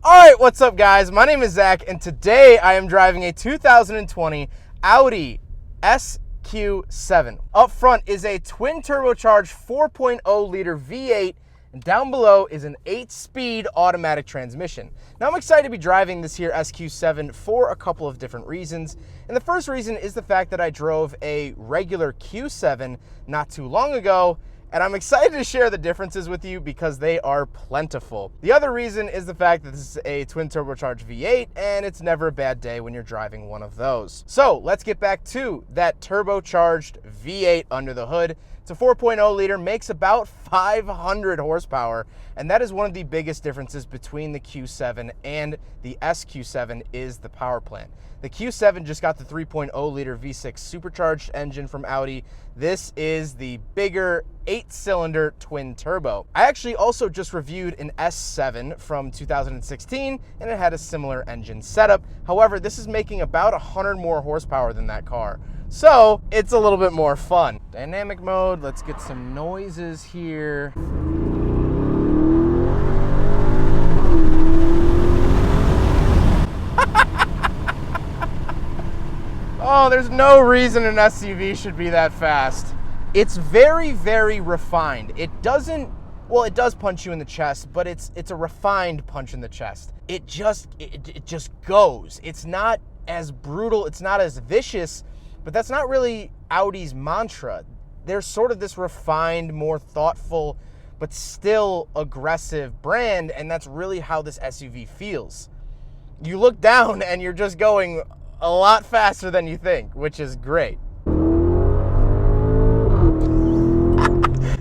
Alright, what's up guys? My name is Zach and today I am driving a 2020 Audi SQ7. Up front is a twin turbocharged 4.0 liter V8 and down below is an 8-speed automatic transmission. Now I'm excited to be driving this here SQ7 for a couple of different reasons. And the first reason is the fact that I drove a regular Q7 not too long ago, and I'm excited to share the differences with you because they are plentiful. The other reason is the fact that this is a twin turbocharged V8 and it's never a bad day when you're driving one of those. So let's get back to that turbocharged V8 under the hood. It's a 4.0 liter, makes about 500 horsepower, and that is one of the biggest differences between the Q7 and the SQ7 is the power plant. The Q7 just got the 3.0 liter V6 supercharged engine from Audi. This is the bigger 8-cylinder twin turbo. I actually also just reviewed an S7 from 2016 and it had a similar engine setup. However, this is making about 100 more horsepower than that car. So it's a little bit more fun. Dynamic mode, let's get some noises here. Oh, there's no reason an SUV should be that fast. It's very, very refined. It doesn't, well, it does punch you in the chest, but it's a refined punch in the chest. It just goes. It's not as brutal, it's not as vicious, but that's not really Audi's mantra. There's sort of this refined, more thoughtful, but still aggressive brand, and that's really how this SUV feels. You look down and you're just going a lot faster than you think, which is great.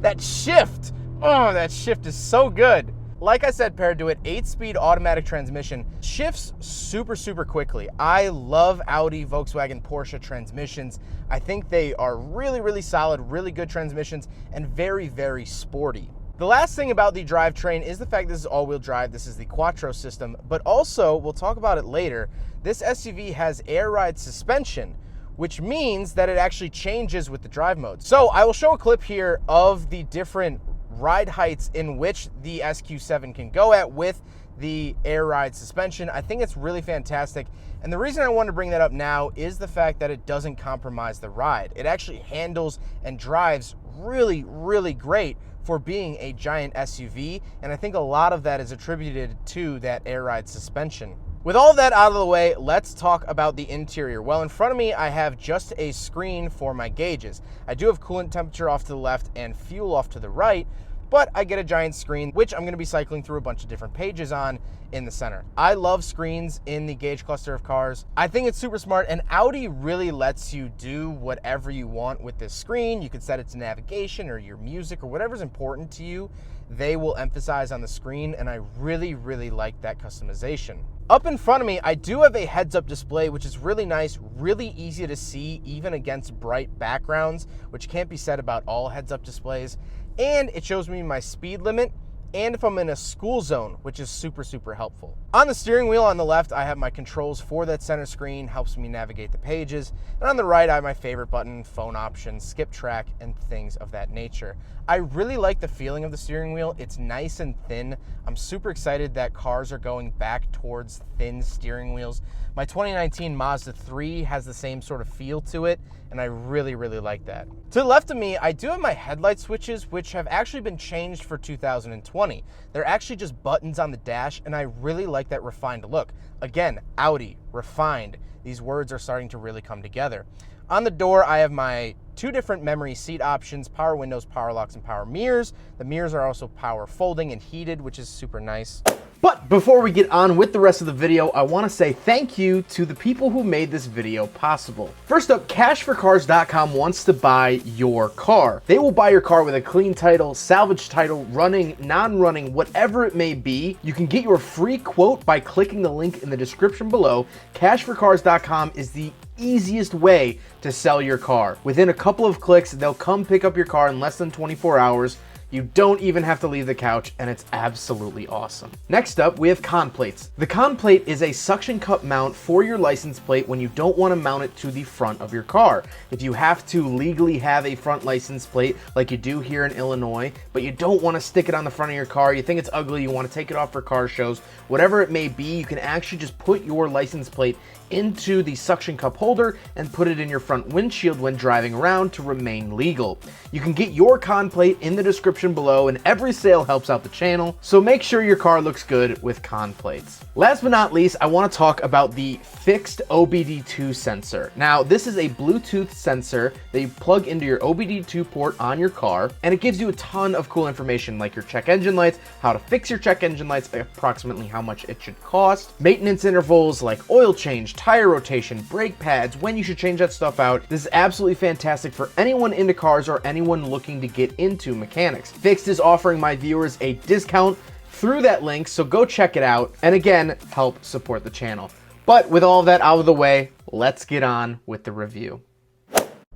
That shift, oh, that shift is so good. Like I said, paired to it, 8-speed automatic transmission, shifts super, super quickly. I love Audi, Volkswagen, Porsche transmissions. I think they are really, really solid, really good transmissions, and very, very sporty. The last thing about the drivetrain is the fact this is all-wheel drive. This is the Quattro system, but also, we'll talk about it later, this SUV has air ride suspension, which means that it actually changes with the drive mode. So I will show a clip here of the different ride heights in which the SQ7 can go at with the air ride suspension. I think it's really fantastic. And the reason I want to bring that up now is the fact that it doesn't compromise the ride. It actually handles and drives really, really great for being a giant SUV. And I think a lot of that is attributed to that air ride suspension. With all of that out of the way, let's talk about the interior. Well, in front of me, I have just a screen for my gauges. I do have coolant temperature off to the left and fuel off to the right, but I get a giant screen, which I'm gonna be cycling through a bunch of different pages on in the center. I love screens in the gauge cluster of cars. I think it's super smart, and Audi really lets you do whatever you want with this screen. You can set it to navigation or your music or whatever's important to you. They will emphasize on the screen, and I really, really like that customization. Up in front of me, I do have a heads-up display, which is really nice, really easy to see, even against bright backgrounds, which can't be said about all heads-up displays. And it shows me my speed limit and if I'm in a school zone, which is super, super helpful. On the steering wheel on the left, I have my controls for that center screen, helps me navigate the pages. And on the right, I have my favorite button, phone options, skip track, and things of that nature. I really like the feeling of the steering wheel. It's nice and thin. I'm super excited that cars are going back towards thin steering wheels. My 2019 Mazda 3 has the same sort of feel to it, and I really, really like that. To the left of me, I do have my headlight switches, which have actually been changed for 2020. They're actually just buttons on the dash, and I really like that refined look. Again, Audi, refined. These words are starting to really come together. On the door, I have my 2 different memory seat options, power windows, power locks, and power mirrors. The mirrors are also power folding and heated, which is super nice. But before we get on with the rest of the video, I want to say thank you to the people who made this video possible. First up, cashforcars.com wants to buy your car. They will buy your car with a clean title, salvage title, running, non-running, whatever it may be. You can get your free quote by clicking the link in the description below. Cashforcars.com is the easiest way to sell your car. Within a couple of clicks, they'll come pick up your car in less than 24 hours. You don't even have to leave the couch, and it's absolutely awesome. Next up, we have con plates. The con plate is a suction cup mount for your license plate when you don't want to mount it to the front of your car. If you have to legally have a front license plate like you do here in Illinois, but you don't want to stick it on the front of your car, you think it's ugly, you want to take it off for car shows, whatever it may be, you can actually just put your license plate into the suction cup holder and put it in your front windshield when driving around to remain legal. You can get your con plate in the description below, and every sale helps out the channel, so make sure your car looks good with con plates. Last but not least, I want to talk about the fixed OBD2 sensor. Now, this is a Bluetooth sensor that you plug into your OBD2 port on your car, and it gives you a ton of cool information like your check engine lights, how to fix your check engine lights, approximately how much it should cost, maintenance intervals like oil change, tire rotation, brake pads, when you should change that stuff out. This is absolutely fantastic for anyone into cars or anyone looking to get into mechanics. Fixed is offering my viewers a discount through that link, so go check it out, and again, help support the channel. But with all of that out of the way, let's get on with the review.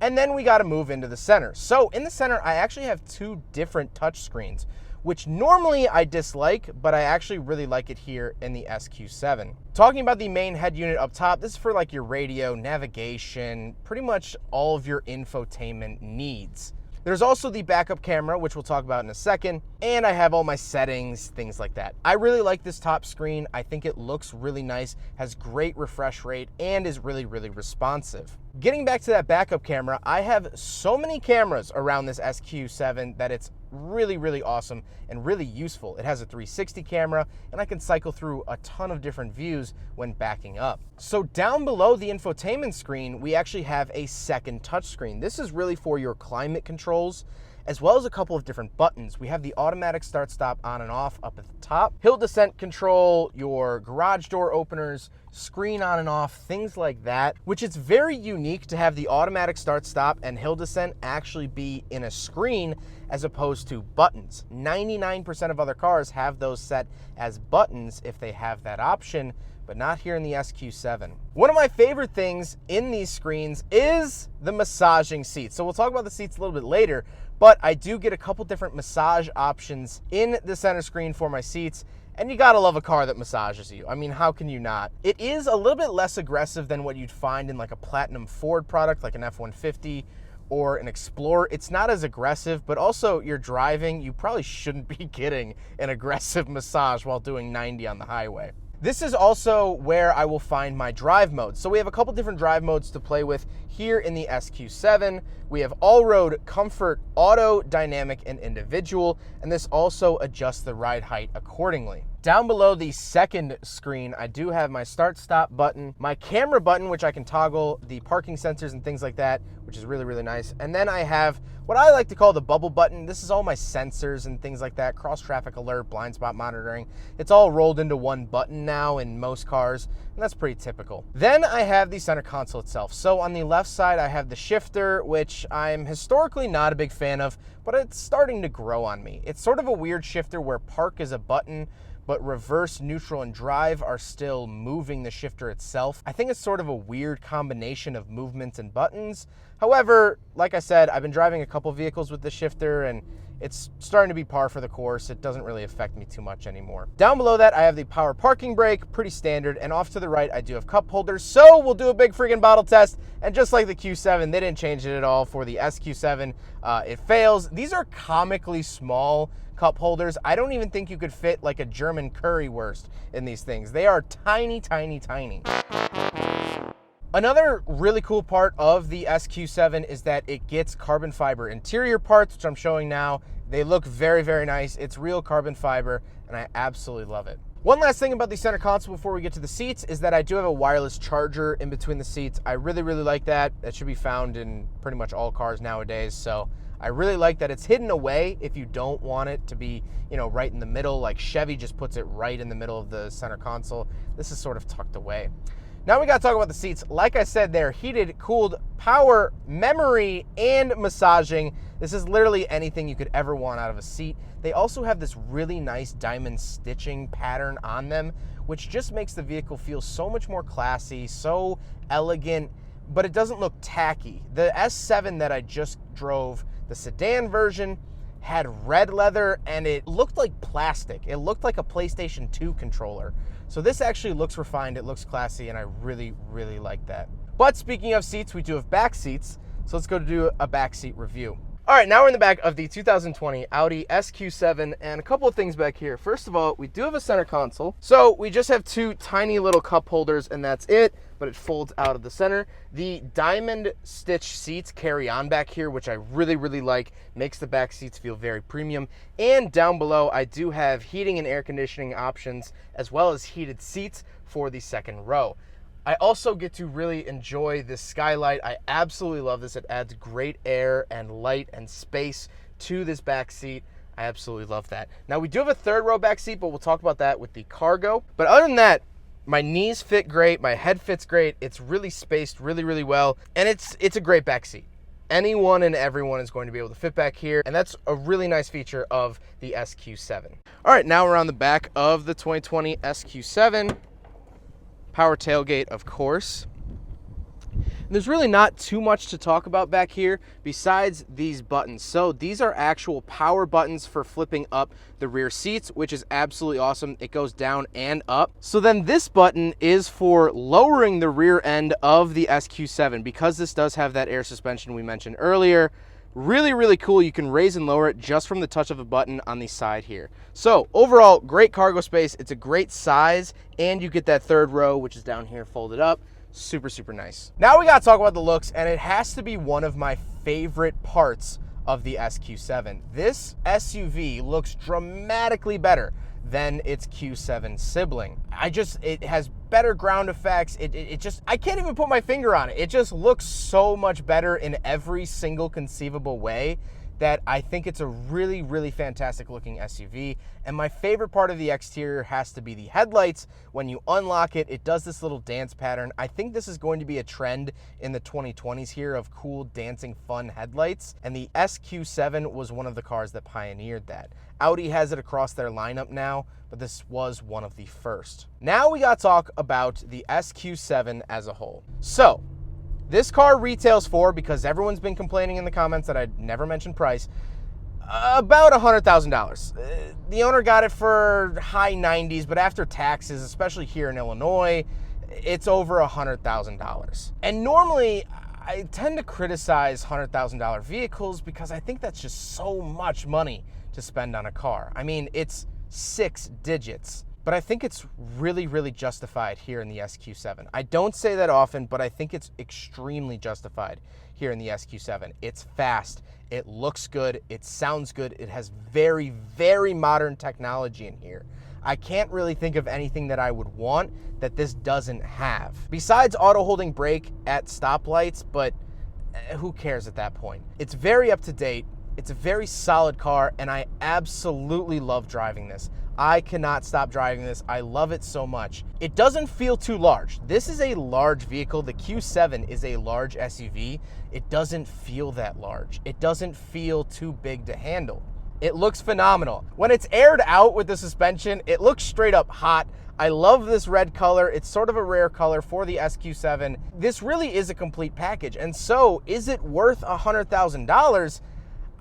And then we got to move into the center. So in the center, I actually have two different touch screens, which normally I dislike, but I actually really like it here in the SQ7. Talking about the main head unit up top, this is for like your radio, navigation, pretty much all of your infotainment needs. There's also the backup camera, which we'll talk about in a second, and I have all my settings, things like that. I really like this top screen. I think it looks really nice, has great refresh rate, and is really, really responsive. Getting back to that backup camera, I have so many cameras around this SQ7 that it's really, really awesome and really useful. It has a 360 camera, and I can cycle through a ton of different views when backing up. So down below the infotainment screen, we actually have a second touchscreen. This is really for your climate controls, as well as a couple of different buttons. We have the automatic start-stop on and off up at the top, hill descent control, your garage door openers, screen on and off, things like that, which is very unique to have the automatic start-stop and hill descent actually be in a screen as opposed to buttons. 99% of other cars have those set as buttons if they have that option, but not here in the SQ7. One of my favorite things in these screens is the massaging seats. So we'll talk about the seats a little bit later, but I do get a couple different massage options in the center screen for my seats, and you gotta love a car that massages you. I mean, how can you not? It is a little bit less aggressive than what you'd find in like a Platinum Ford product, like an F-150 or an Explorer. It's not as aggressive, but also you're driving, you probably shouldn't be getting an aggressive massage while doing 90 on the highway. This is also where I will find my drive modes. So we have a couple different drive modes to play with here in the SQ7. We have all-road, comfort, auto, dynamic, and individual, and this also adjusts the ride height accordingly. Down below the second screen, I do have my start-stop button, my camera button, which I can toggle the parking sensors and things like that, which is really, really nice. And then I have what I like to call the bubble button. This is all my sensors and things like that, cross-traffic alert, blind spot monitoring. It's all rolled into one button now in most cars, and that's pretty typical. Then I have the center console itself. So on the left side, I have the shifter, which I'm historically not a big fan of, but it's starting to grow on me. It's sort of a weird shifter where park is a button, but reverse, neutral, and drive are still moving the shifter itself. I think it's sort of a weird combination of movements and buttons. However, like I said, I've been driving a couple vehicles with the shifter, and it's starting to be par for the course. It doesn't really affect me too much anymore. Down below that, I have the power parking brake, pretty standard, and off to the right, I do have cup holders. So we'll do a big friggin' bottle test, and just like the Q7, they didn't change it at all for the SQ7. It fails. These are comically small cup holders. I don't even think you could fit like a German currywurst in these things. They are tiny, tiny, tiny. Another really cool part of the SQ7 is that it gets carbon fiber interior parts, which I'm showing now. They look very, very nice. It's real carbon fiber, and I absolutely love it. One last thing about the center console before we get to the seats is that I do have a wireless charger in between the seats. I really, really like that. That should be found in pretty much all cars nowadays, so I really like that it's hidden away if you don't want it to be, you know, right in the middle. Like Chevy just puts it right in the middle of the center console. This is sort of tucked away. Now we gotta talk about the seats. Like I said, they're heated, cooled, power, memory, and massaging. This is literally anything you could ever want out of a seat. They also have this really nice diamond stitching pattern on them, which just makes the vehicle feel so much more classy, so elegant, but it doesn't look tacky. The S7 that I just drove, the sedan version, had red leather, and it looked like plastic. It looked like a PlayStation 2 controller. So this actually looks refined, it looks classy, and I really, really like that. But speaking of seats, we do have back seats, so let's go to do a back seat review. All right, now we're in the back of the 2020 Audi SQ7, and a couple of things back here. First of all, we do have a center console. So we just have two tiny little cup holders, and that's it, but it folds out of the center. The diamond stitch seats carry on back here, which I really, really like. Makes the back seats feel very premium. And down below, I do have heating and air conditioning options, as well as heated seats for the second row. I also get to really enjoy this skylight. I absolutely love this. It adds great air and light and space to this back seat. I absolutely love that. Now we do have a third row back seat, but we'll talk about that with the cargo. But other than that, my knees fit great, my head fits great. It's really spaced really, really well, and it's a great back seat. Anyone and everyone is going to be able to fit back here, and that's a really nice feature of the SQ7. All right, now we're on the back of the 2020 SQ7. Power tailgate, of course. And there's really not too much to talk about back here besides these buttons. So these are actual power buttons for flipping up the rear seats, which is absolutely awesome. It goes down and up. So then this button is for lowering the rear end of the SQ7, because this does have that air suspension we mentioned earlier. Really, really cool. You can raise and lower it just from the touch of a button on the side here. So overall, great cargo space. It's a great size, and you get that third row, which is down here folded up. Super, super nice. Now we got to talk about the looks, and it has to be one of my favorite parts of the SQ7. This SUV looks dramatically better than its Q7 sibling. It has better ground effects. I can't even put my finger on it. It just looks so much better in every single conceivable way that I think it's a really, really fantastic looking SUV. And my favorite part of the exterior has to be the headlights. When you unlock it, it does this little dance pattern. I think this is going to be a trend in the 2020s here of cool, dancing, fun headlights. And the SQ7 was one of the cars that pioneered that. Audi has it across their lineup now, but this was one of the first. Now we got to talk about the SQ7 as a whole. So, this car retails for, because everyone's been complaining in the comments that I'd never mentioned price, about $100,000. The owner got it for high 90s, but after taxes, especially here in Illinois, it's over $100,000. And normally, I tend to criticize $100,000 vehicles because I think that's just so much money to spend on a car. I mean, it's 6 digits. But I think it's really, really justified here in the SQ7. I don't say that often, but I think it's extremely justified here in the SQ7. It's fast, it looks good, it sounds good, it has very, very modern technology in here. I can't really think of anything that I would want that this doesn't have. Besides auto holding brake at stoplights, but who cares at that point? It's very up to date, it's a very solid car, and I absolutely love driving this. I cannot stop driving this. I love it so much. It doesn't feel too large. This is a large vehicle. The Q7 is a large SUV. It doesn't feel that large. It doesn't feel too big to handle. It looks phenomenal. When it's aired out with the suspension, it looks straight up hot. I love this red color. It's sort of a rare color for the SQ7. This really is a complete package. And so, is it worth $100,000?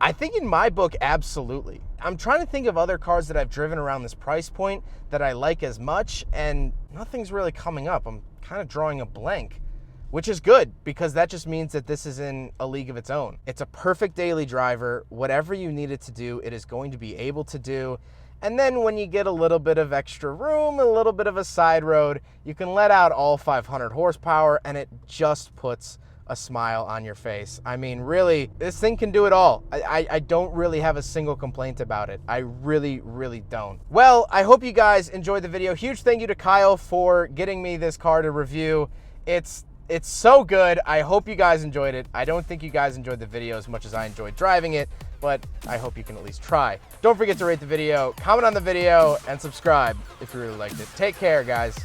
I think in my book, absolutely. I'm trying to think of other cars that I've driven around this price point that I like as much, and nothing's really coming up. I'm kind of drawing a blank, which is good because that just means that this is in a league of its own. It's a perfect daily driver. Whatever you need it to do, it is going to be able to do. And then when you get a little bit of extra room, a little bit of a side road, you can let out all 500 horsepower, and it just puts a smile on your face. I mean, really, this thing can do it all. I don't really have a single complaint about it. I really, really don't. Well, I hope you guys enjoyed the video. Huge thank you to Kyle for getting me this car to review. It's so good. I hope you guys enjoyed it. I don't think you guys enjoyed the video as much as I enjoyed driving it, but I hope you can at least try. Don't forget to rate the video, comment on the video, and subscribe if you really liked it. Take care, guys.